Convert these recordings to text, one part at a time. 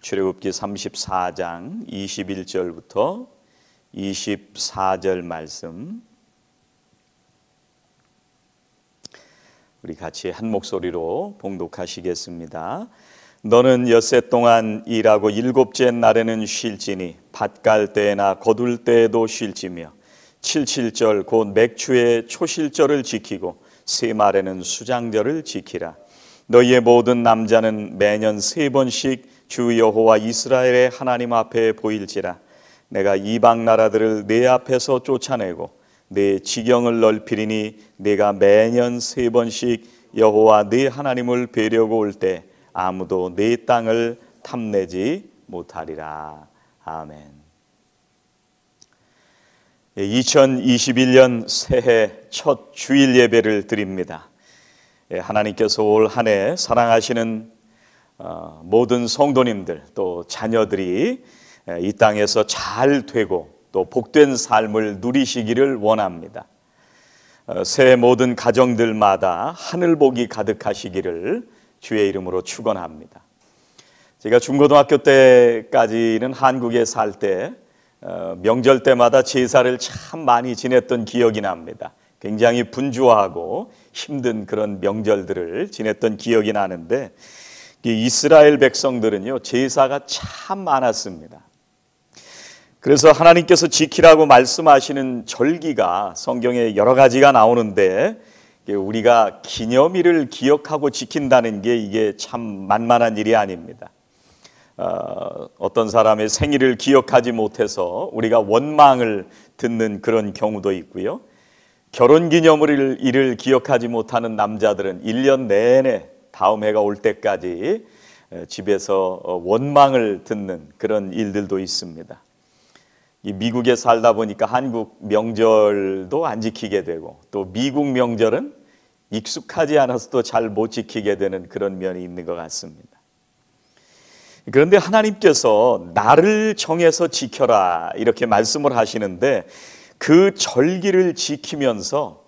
출애굽기 34장 21절부터 24절 말씀 우리 같이 한 목소리로 봉독하시겠습니다. 너는 엿새 동안 일하고 일곱째 날에는 쉴지니 밭 갈 때나 거둘 때에도 쉴지며 칠칠절 곧 맥추의 초실절을 지키고 세 말에는 수장절을 지키라. 너희의 모든 남자는 매년 3번씩 주 여호와 이스라엘의 하나님 앞에 보일지라. 내가 이방 나라들을 내 앞에서 쫓아내고 내 지경을 넓히리니 내가 매년 3번씩 여호와 네 하나님을 뵈려고 올 때 아무도 내 땅을 탐내지 못하리라. 아멘. 2021년 새해 첫 주일 예배를 드립니다. 하나님께서 올 한 해 사랑하시는 모든 성도님들 또 자녀들이 이 땅에서 잘 되고 또 복된 삶을 누리시기를 원합니다. 새해 모든 가정들마다 하늘복이 가득하시기를 주의 이름으로 축원합니다. 제가 중고등학교 때까지는 한국에 살 때 명절 때마다 제사를 참 많이 지냈던 기억이 납니다. 굉장히 분주하고 힘든 그런 명절들을 지냈던 기억이 나는데 이스라엘 백성들은요 제사가 참 많았습니다. 그래서 하나님께서 지키라고 말씀하시는 절기가 성경에 여러 가지가 나오는데 우리가 기념일을 기억하고 지킨다는 게 이게 참 만만한 일이 아닙니다. 어떤 사람의 생일을 기억하지 못해서 우리가 원망을 듣는 그런 경우도 있고요. 결혼기념일을 기억하지 못하는 남자들은 1년 내내 다음 해가 올 때까지 집에서 원망을 듣는 그런 일들도 있습니다. 이 미국에 살다 보니까 한국 명절도 안 지키게 되고 또 미국 명절은 익숙하지 않아서도 잘 못 지키게 되는 그런 면이 있는 것 같습니다. 그런데 하나님께서 나를 정해서 지켜라 이렇게 말씀을 하시는데 그 절기를 지키면서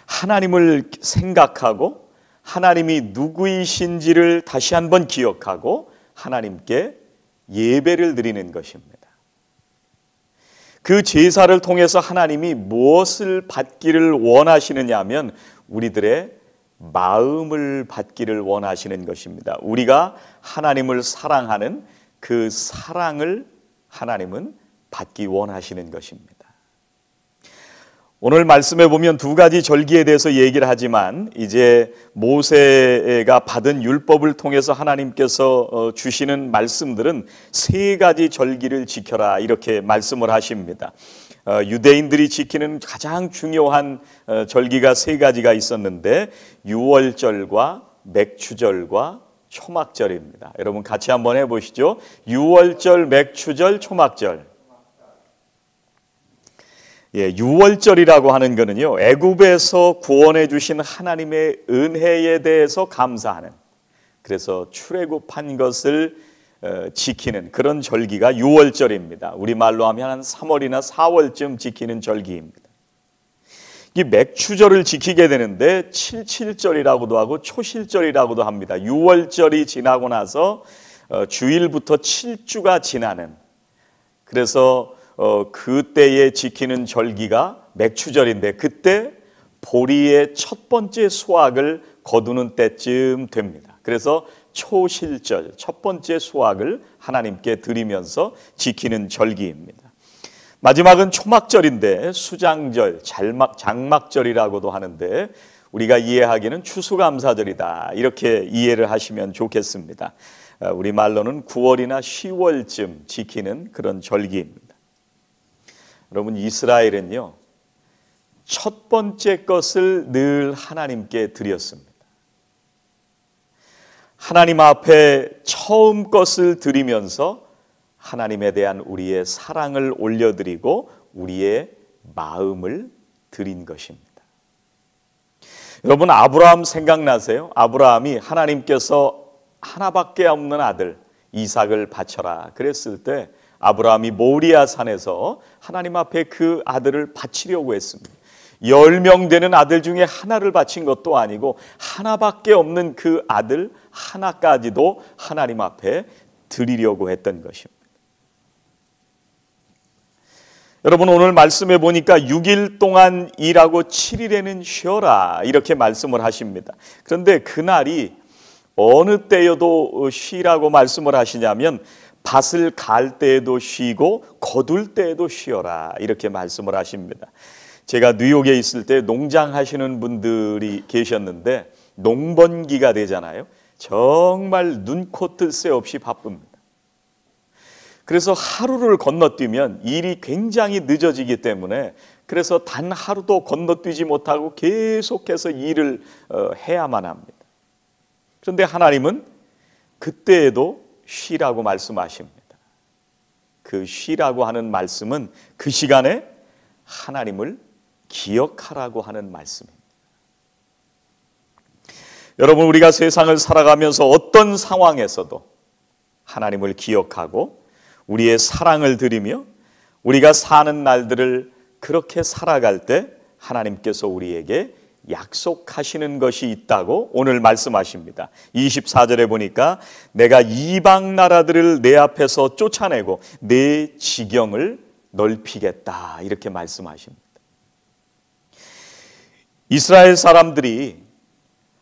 하나님을 생각하고 하나님이 누구이신지를 다시 한번 기억하고 하나님께 예배를 드리는 것입니다. 그 제사를 통해서 하나님이 무엇을 받기를 원하시느냐 하면 우리들의 마음을 받기를 원하시는 것입니다. 우리가 하나님을 사랑하는 그 사랑을 하나님은 받기 원하시는 것입니다. 오늘 말씀에 보면 두 가지 절기에 대해서 얘기를 하지만 이제 모세가 받은 율법을 통해서 하나님께서 주시는 말씀들은 세 가지 절기를 지켜라 이렇게 말씀을 하십니다. 유대인들이 지키는 가장 중요한 절기가 세 가지가 있었는데 유월절과 맥추절과 초막절입니다. 여러분 같이 한번 해보시죠. 유월절, 맥추절, 초막절. 유월절이라고 하는 것은요 애굽에서 구원해 주신 하나님의 은혜에 대해서 감사하는, 그래서 출애굽한 것을 지키는 그런 절기가 유월절입니다. 우리말로 하면 한 3월이나 4월쯤 지키는 절기입니다. 이 맥추절을 지키게 되는데 칠칠절이라고도 하고 초실절이라고도 합니다. 유월절이 지나고 나서 주일부터 7주가 지나는, 그래서 그때에 지키는 절기가 맥추절인데 그때 보리의 첫 번째 수확을 거두는 때쯤 됩니다. 그래서 초실절, 첫 번째 수확을 하나님께 드리면서 지키는 절기입니다. 마지막은 초막절인데 수장절, 장막절이라고도 하는데 우리가 이해하기는 추수감사절이다 이렇게 이해를 하시면 좋겠습니다. 우리말로는 9월이나 10월쯤 지키는 그런 절기입니다. 여러분 이스라엘은요 첫 번째 것을 늘 하나님께 드렸습니다. 하나님 앞에 처음 것을 드리면서 하나님에 대한 우리의 사랑을 올려드리고 우리의 마음을 드린 것입니다. 여러분 아브라함 생각나세요? 아브라함이 하나님께서 하나밖에 없는 아들 이삭을 바쳐라 그랬을 때 아브라함이 모리아 산에서 하나님 앞에 그 아들을 바치려고 했습니다. 10명 되는 아들 중에 하나를 바친 것도 아니고 하나밖에 없는 그 아들 하나까지도 하나님 앞에 드리려고 했던 것입니다. 여러분, 오늘 말씀해 보니까 6일 동안 일하고 7일에는 쉬어라 이렇게 말씀을 하십니다. 그런데 그날이 어느 때여도 쉬라고 말씀을 하시냐면 밭을 갈 때에도 쉬고 거둘 때에도 쉬어라 이렇게 말씀을 하십니다. 제가 뉴욕에 있을 때 농장하시는 분들이 계셨는데 농번기가 되잖아요. 정말 눈코 뜰 새 없이 바쁩니다. 그래서 하루를 건너뛰면 일이 굉장히 늦어지기 때문에 그래서 단 하루도 건너뛰지 못하고 계속해서 일을 해야만 합니다. 그런데 하나님은 그때에도 쉬라고 말씀하십니다. 그 쉬라고 하는 말씀은 그 시간에 하나님을 기억하라고 하는 말씀입니다. 여러분, 우리가 세상을 살아가면서 어떤 상황에서도 하나님을 기억하고 우리의 사랑을 드리며 우리가 사는 날들을 그렇게 살아갈 때 하나님께서 우리에게 약속하시는 것이 있다고 오늘 말씀하십니다. 24절에 보니까 내가 이방 나라들을 내 앞에서 쫓아내고 내 지경을 넓히겠다 이렇게 말씀하십니다. 이스라엘 사람들이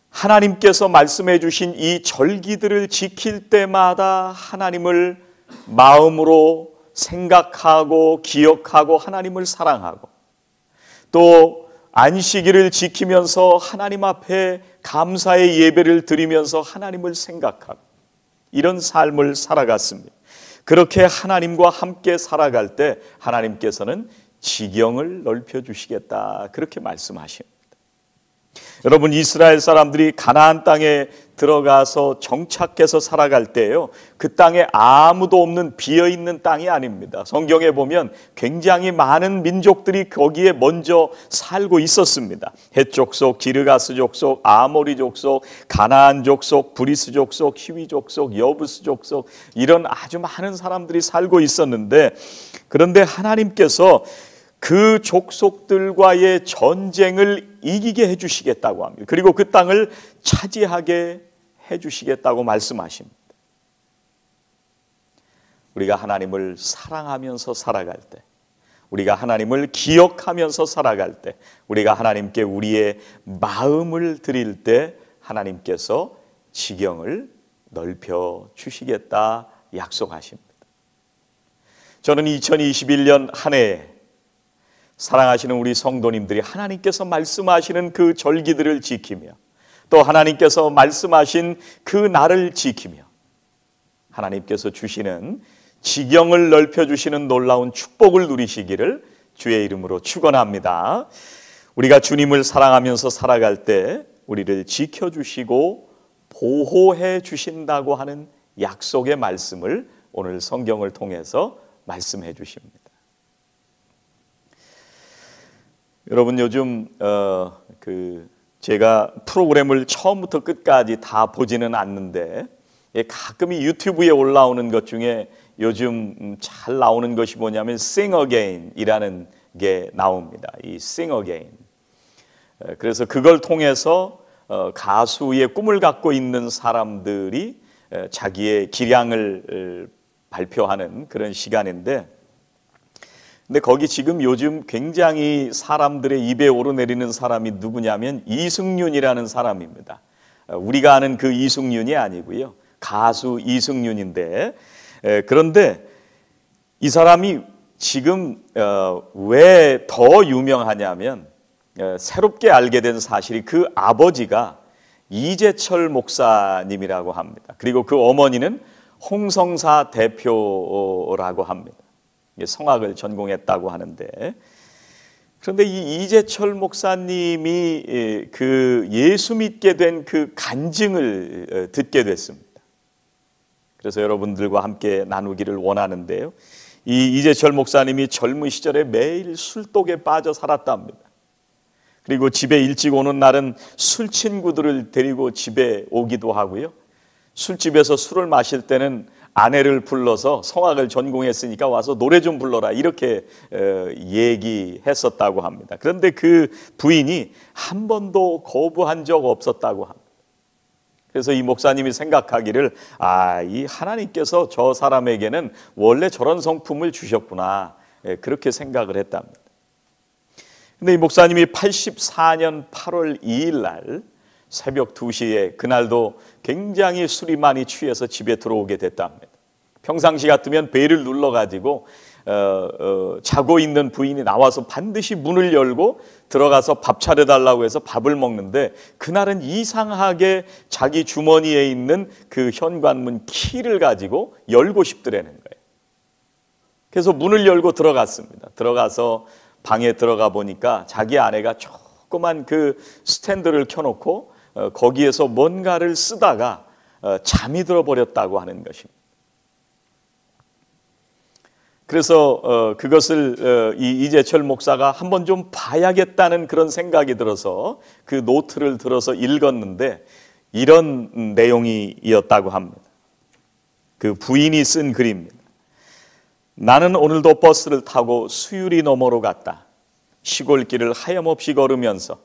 하나님께서 말씀해 주신 이 절기들을 지킬 때마다 하나님을 마음으로 생각하고 기억하고 하나님을 사랑하고 또 안식일을 지키면서 하나님 앞에 감사의 예배를 드리면서 하나님을 생각하고 이런 삶을 살아갔습니다. 그렇게 하나님과 함께 살아갈 때 하나님께서는 지경을 넓혀주시겠다 그렇게 말씀하십니다. 여러분, 이스라엘 사람들이 가나안 땅에 들어가서 정착해서 살아갈 때요, 그 땅에 아무도 없는 비어있는 땅이 아닙니다. 성경에 보면 굉장히 많은 민족들이 거기에 먼저 살고 있었습니다. 헷 족속, 기르가스 족속, 아모리 족속, 가나안 족속, 브리스 족속, 히위 족속, 여부스 족속 이런 아주 많은 사람들이 살고 있었는데 그런데 하나님께서 그 족속들과의 전쟁을 이기게 해주시겠다고 합니다. 그리고 그 땅을 차지하게 해주시겠다고 말씀하십니다. 우리가 하나님을 사랑하면서 살아갈 때, 우리가 하나님을 기억하면서 살아갈 때, 우리가 하나님께 우리의 마음을 드릴 때 하나님께서 지경을 넓혀 주시겠다 약속하십니다. 저는 2021년 한 해에 사랑하시는 우리 성도님들이 하나님께서 말씀하시는 그 절기들을 지키며 또 하나님께서 말씀하신 그 날을 지키며 하나님께서 주시는 지경을 넓혀주시는 놀라운 축복을 누리시기를 주의 이름으로 축원합니다. 우리가 주님을 사랑하면서 살아갈 때 우리를 지켜주시고 보호해 주신다고 하는 약속의 말씀을 오늘 성경을 통해서 말씀해 주십니다. 여러분, 요즘 제가 프로그램을 처음부터 끝까지 다 보지는 않는데 가끔 이 유튜브에 올라오는 것 중에 요즘 잘 나오는 것이 뭐냐면 Sing Again이라는 게 나옵니다. 이 Sing Again. 그래서 그걸 통해서 가수의 꿈을 갖고 있는 사람들이 자기의 기량을 발표하는 그런 시간인데 근데 거기 지금 요즘 굉장히 사람들의 입에 오르내리는 사람이 누구냐면 이승윤이라는 사람입니다. 우리가 아는 그 이승윤이 아니고요. 가수 이승윤인데 그런데 이 사람이 지금 왜 더 유명하냐면 새롭게 알게 된 사실이 그 아버지가 이재철 목사님이라고 합니다. 그리고 그 어머니는 홍성사 대표라고 합니다. 성악을 전공했다고 하는데 그런데 이 이재철 목사님이 그 예수 믿게 된 그 간증을 듣게 됐습니다. 그래서 여러분들과 함께 나누기를 원하는데요. 이 이재철 목사님이 젊은 시절에 매일 술독에 빠져 살았답니다. 그리고 집에 일찍 오는 날은 술 친구들을 데리고 집에 오기도 하고요. 술집에서 술을 마실 때는 아내를 불러서 성악을 전공했으니까 와서 노래 좀 불러라 이렇게 얘기했었다고 합니다. 그런데 그 부인이 한 번도 거부한 적 없었다고 합니다. 그래서 이 목사님이 생각하기를 이 하나님께서 저 사람에게는 원래 저런 성품을 주셨구나, 그렇게 생각을 했답니다. 근데 이 목사님이 84년 8월 2일 날 새벽 2시에, 그날도 굉장히 술이 많이 취해서 집에 들어오게 됐답니다. 평상시 같으면 벨을 눌러가지고 자고 있는 부인이 나와서 반드시 문을 열고 들어가서 밥 차려달라고 해서 밥을 먹는데, 그날은 이상하게 자기 주머니에 있는 그 현관문 키를 가지고 열고 싶더라는 거예요. 그래서 문을 열고 들어갔습니다. 들어가서 방에 들어가 보니까 자기 아내가 조그만 그 스탠드를 켜놓고 거기에서 뭔가를 쓰다가 잠이 들어버렸다고 하는 것입니다. 그래서 그것을 이재철 목사가 한번 좀 봐야겠다는 그런 생각이 들어서 그 노트를 들어서 읽었는데, 이런 내용이었다고 합니다. 그 부인이 쓴 글입니다. 나는 오늘도 버스를 타고 수유리 너머로 갔다. 시골길을 하염없이 걸으면서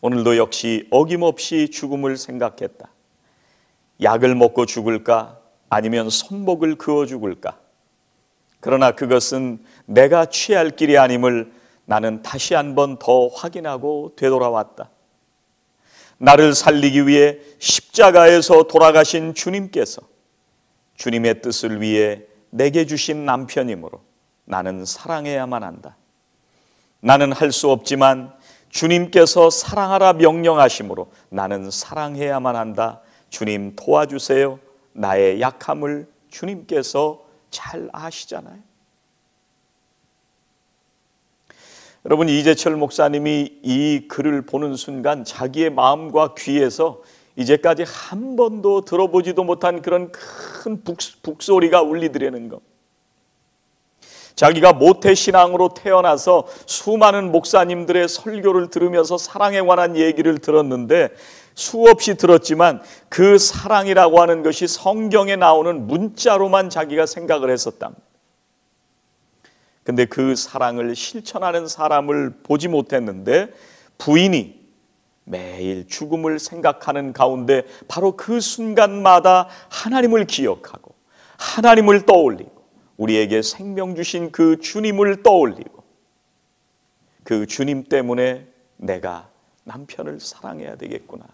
오늘도 역시 어김없이 죽음을 생각했다. 약을 먹고 죽을까, 아니면 손목을 그어 죽을까. 그러나 그것은 내가 취할 길이 아님을 나는 다시 한번 더 확인하고 되돌아왔다. 나를 살리기 위해 십자가에서 돌아가신 주님께서 주님의 뜻을 위해 내게 주신 남편이므로 나는 사랑해야만 한다. 나는 할 수 없지만 주님께서 사랑하라 명령하심으로 나는 사랑해야만 한다. 주님 도와주세요. 나의 약함을 주님께서 잘 아시잖아요. 여러분, 이재철 목사님이 이 글을 보는 순간 자기의 마음과 귀에서 이제까지 한 번도 들어보지도 못한 그런 큰 북소리가 울리더라는 것. 자기가 모태신앙으로 태어나서 수많은 목사님들의 설교를 들으면서 사랑에 관한 얘기를 들었는데, 수없이 들었지만 그 사랑이라고 하는 것이 성경에 나오는 문자로만 자기가 생각을 했었답니다. 근데 그 사랑을 실천하는 사람을 보지 못했는데, 부인이 매일 죽음을 생각하는 가운데 바로 그 순간마다 하나님을 기억하고 하나님을 떠올리고 우리에게 생명 주신 그 주님을 떠올리고, 그 주님 때문에 내가 남편을 사랑해야 되겠구나.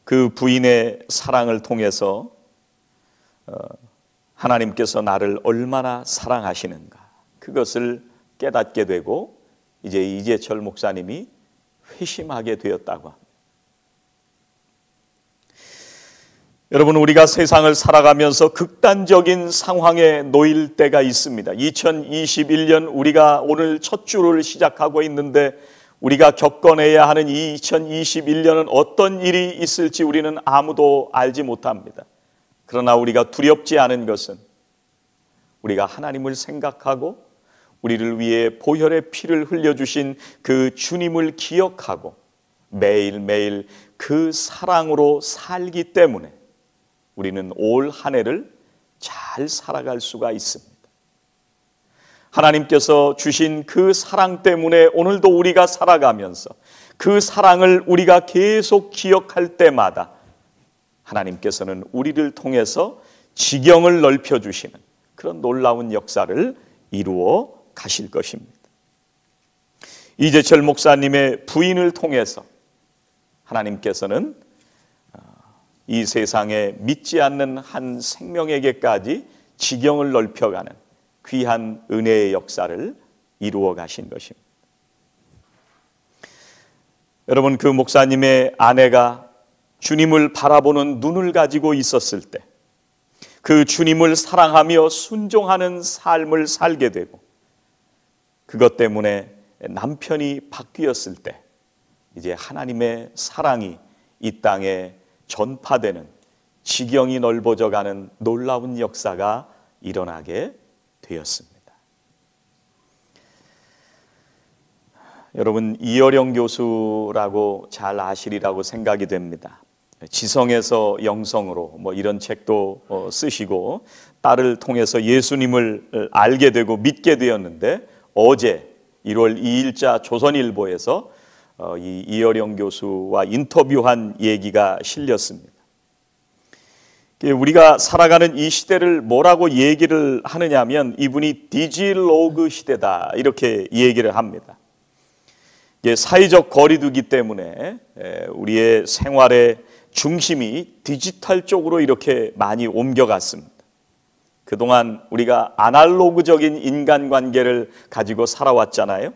그 부인의 사랑을 통해서 하나님께서 나를 얼마나 사랑하시는가, 그것을 깨닫게 되고 이제 이재철 목사님이 회심하게 되었다고 합니다. 여러분, 우리가 세상을 살아가면서 극단적인 상황에 놓일 때가 있습니다. 2021년 우리가 오늘 첫 주를 시작하고 있는데, 우리가 겪어내야 하는 이 2021년은 어떤 일이 있을지 우리는 아무도 알지 못합니다. 그러나 우리가 두렵지 않은 것은 우리가 하나님을 생각하고 우리를 위해 보혈의 피를 흘려주신 그 주님을 기억하고 매일매일 그 사랑으로 살기 때문에 우리는 올 한 해를 잘 살아갈 수가 있습니다. 하나님께서 주신 그 사랑 때문에 오늘도 우리가 살아가면서 그 사랑을 우리가 계속 기억할 때마다 하나님께서는 우리를 통해서 지경을 넓혀주시는 그런 놀라운 역사를 이루어 가실 것입니다. 이재철 목사님의 부인을 통해서 하나님께서는 이 세상에 믿지 않는 한 생명에게까지 지경을 넓혀가는 귀한 은혜의 역사를 이루어 가신 것입니다. 여러분, 그 목사님의 아내가 주님을 바라보는 눈을 가지고 있었을 때, 그 주님을 사랑하며 순종하는 삶을 살게 되고, 그것 때문에 남편이 바뀌었을 때 이제 하나님의 사랑이 이 땅에 전파되는, 지경이 넓어져가는 놀라운 역사가 일어나게 되었습니다. 여러분, 이어령 교수라고 잘 아시리라고 생각이 됩니다. 지성에서 영성으로 이런 책도 쓰시고 딸을 통해서 예수님을 알게 되고 믿게 되었는데, 어제 1월 2일자 조선일보에서 이 이어령 교수와 인터뷰한 얘기가 실렸습니다. 우리가 살아가는 이 시대를 뭐라고 얘기를 하느냐면 이분이 디지로그 시대다 이렇게 얘기를 합니다. 사회적 거리두기 때문에 우리의 생활의 중심이 디지털 쪽으로 이렇게 많이 옮겨갔습니다. 그동안 우리가 아날로그적인 인간관계를 가지고 살아왔잖아요.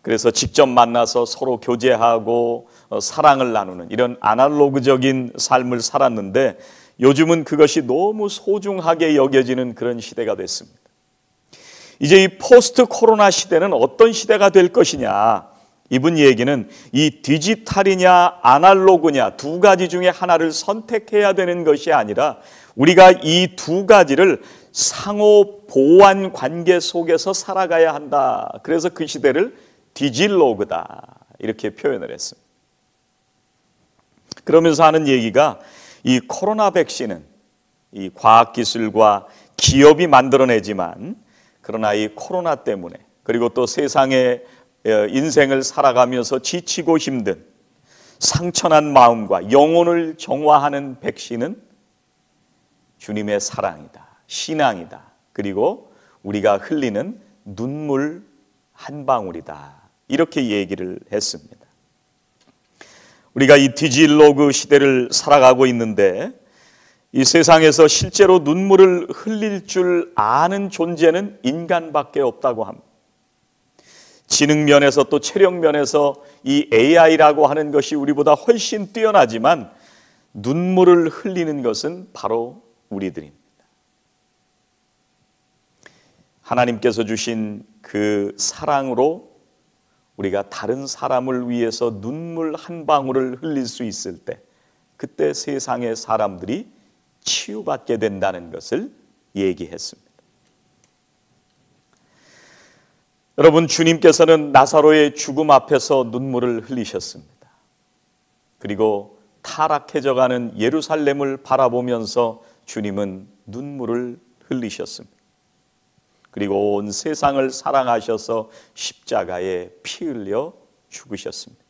그래서 직접 만나서 서로 교제하고 사랑을 나누는 이런 아날로그적인 삶을 살았는데 요즘은 그것이 너무 소중하게 여겨지는 그런 시대가 됐습니다. 이제 이 포스트 코로나 시대는 어떤 시대가 될 것이냐, 이분 얘기는 이 디지털이냐 아날로그냐 두 가지 중에 하나를 선택해야 되는 것이 아니라 우리가 이 두 가지를 상호 보완 관계 속에서 살아가야 한다. 그래서 그 시대를 디지로그다 이렇게 표현을 했습니다. 그러면서 하는 얘기가 이 코로나 백신은 이 과학기술과 기업이 만들어내지만 그러나 이 코로나 때문에 그리고 또 세상의 인생을 살아가면서 지치고 힘든 상처난 마음과 영혼을 정화하는 백신은 주님의 사랑이다, 신앙이다, 그리고 우리가 흘리는 눈물 한 방울이다 이렇게 얘기를 했습니다. 우리가 이 디지로그 시대를 살아가고 있는데 이 세상에서 실제로 눈물을 흘릴 줄 아는 존재는 인간밖에 없다고 합니다. 지능 면에서 또 체력 면에서 이 AI라고 하는 것이 우리보다 훨씬 뛰어나지만 눈물을 흘리는 것은 바로 우리들입니다. 하나님께서 주신 그 사랑으로 우리가 다른 사람을 위해서 눈물 한 방울을 흘릴 수 있을 때 그때 세상의 사람들이 치유받게 된다는 것을 얘기했습니다. 여러분, 주님께서는 나사로의 죽음 앞에서 눈물을 흘리셨습니다. 그리고 타락해져가는 예루살렘을 바라보면서 주님은 눈물을 흘리셨습니다. 그리고 온 세상을 사랑하셔서 십자가에 피 흘려 죽으셨습니다.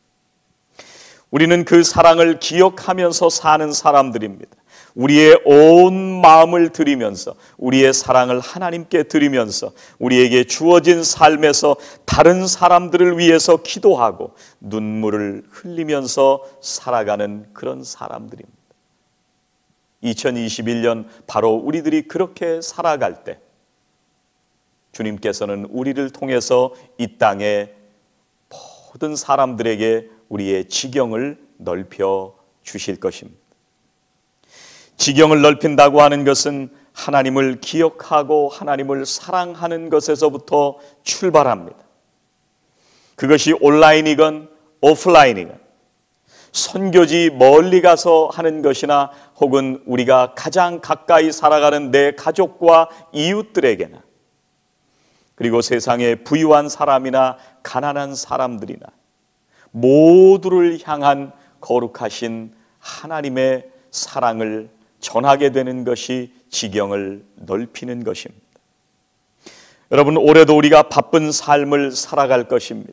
우리는 그 사랑을 기억하면서 사는 사람들입니다. 우리의 온 마음을 드리면서 우리의 사랑을 하나님께 드리면서 우리에게 주어진 삶에서 다른 사람들을 위해서 기도하고 눈물을 흘리면서 살아가는 그런 사람들입니다. 2021년 바로 우리들이 그렇게 살아갈 때 주님께서는 우리를 통해서 이 땅의 모든 사람들에게 우리의 지경을 넓혀 주실 것입니다. 지경을 넓힌다고 하는 것은 하나님을 기억하고 하나님을 사랑하는 것에서부터 출발합니다. 그것이 온라인이건 오프라인이건 선교지 멀리 가서 하는 것이나 혹은 우리가 가장 가까이 살아가는 내 가족과 이웃들에게나 그리고 세상에 부유한 사람이나 가난한 사람들이나 모두를 향한 거룩하신 하나님의 사랑을 전하게 되는 것이 지경을 넓히는 것입니다. 여러분, 올해도 우리가 바쁜 삶을 살아갈 것입니다.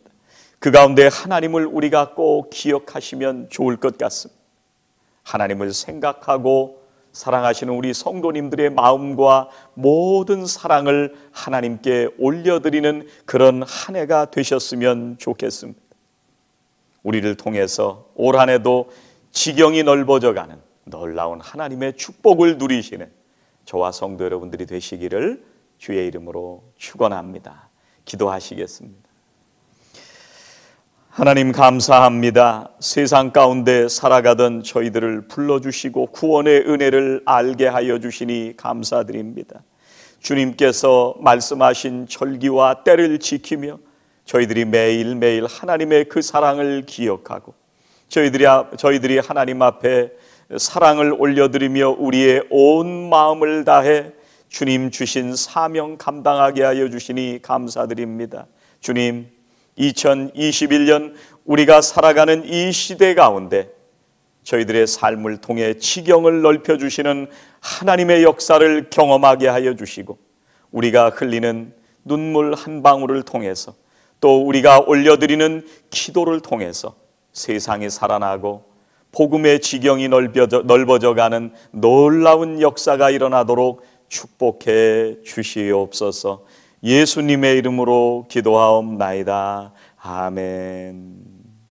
그 가운데 하나님을 우리가 꼭 기억하시면 좋을 것 같습니다. 하나님을 생각하고 사랑하시는 우리 성도님들의 마음과 모든 사랑을 하나님께 올려드리는 그런 한 해가 되셨으면 좋겠습니다. 우리를 통해서 올 한 해도 지경이 넓어져가는 놀라운 하나님의 축복을 누리시는 저와 성도 여러분들이 되시기를 주의 이름으로 축원합니다. 기도하시겠습니다. 하나님 감사합니다. 세상 가운데 살아가던 저희들을 불러주시고 구원의 은혜를 알게 하여 주시니 감사드립니다. 주님께서 말씀하신 절기와 때를 지키며 저희들이 매일매일 하나님의 그 사랑을 기억하고 저희들이 하나님 앞에 사랑을 올려드리며 우리의 온 마음을 다해 주님 주신 사명 감당하게 하여 주시니 감사드립니다. 주님, 2021년 우리가 살아가는 이 시대 가운데 저희들의 삶을 통해 지경을 넓혀주시는 하나님의 역사를 경험하게 하여 주시고 우리가 흘리는 눈물 한 방울을 통해서 또 우리가 올려드리는 기도를 통해서 세상이 살아나고 복음의 지경이 넓어져가는 놀라운 역사가 일어나도록 축복해 주시옵소서. 예수님의 이름으로 기도하옵나이다. 아멘.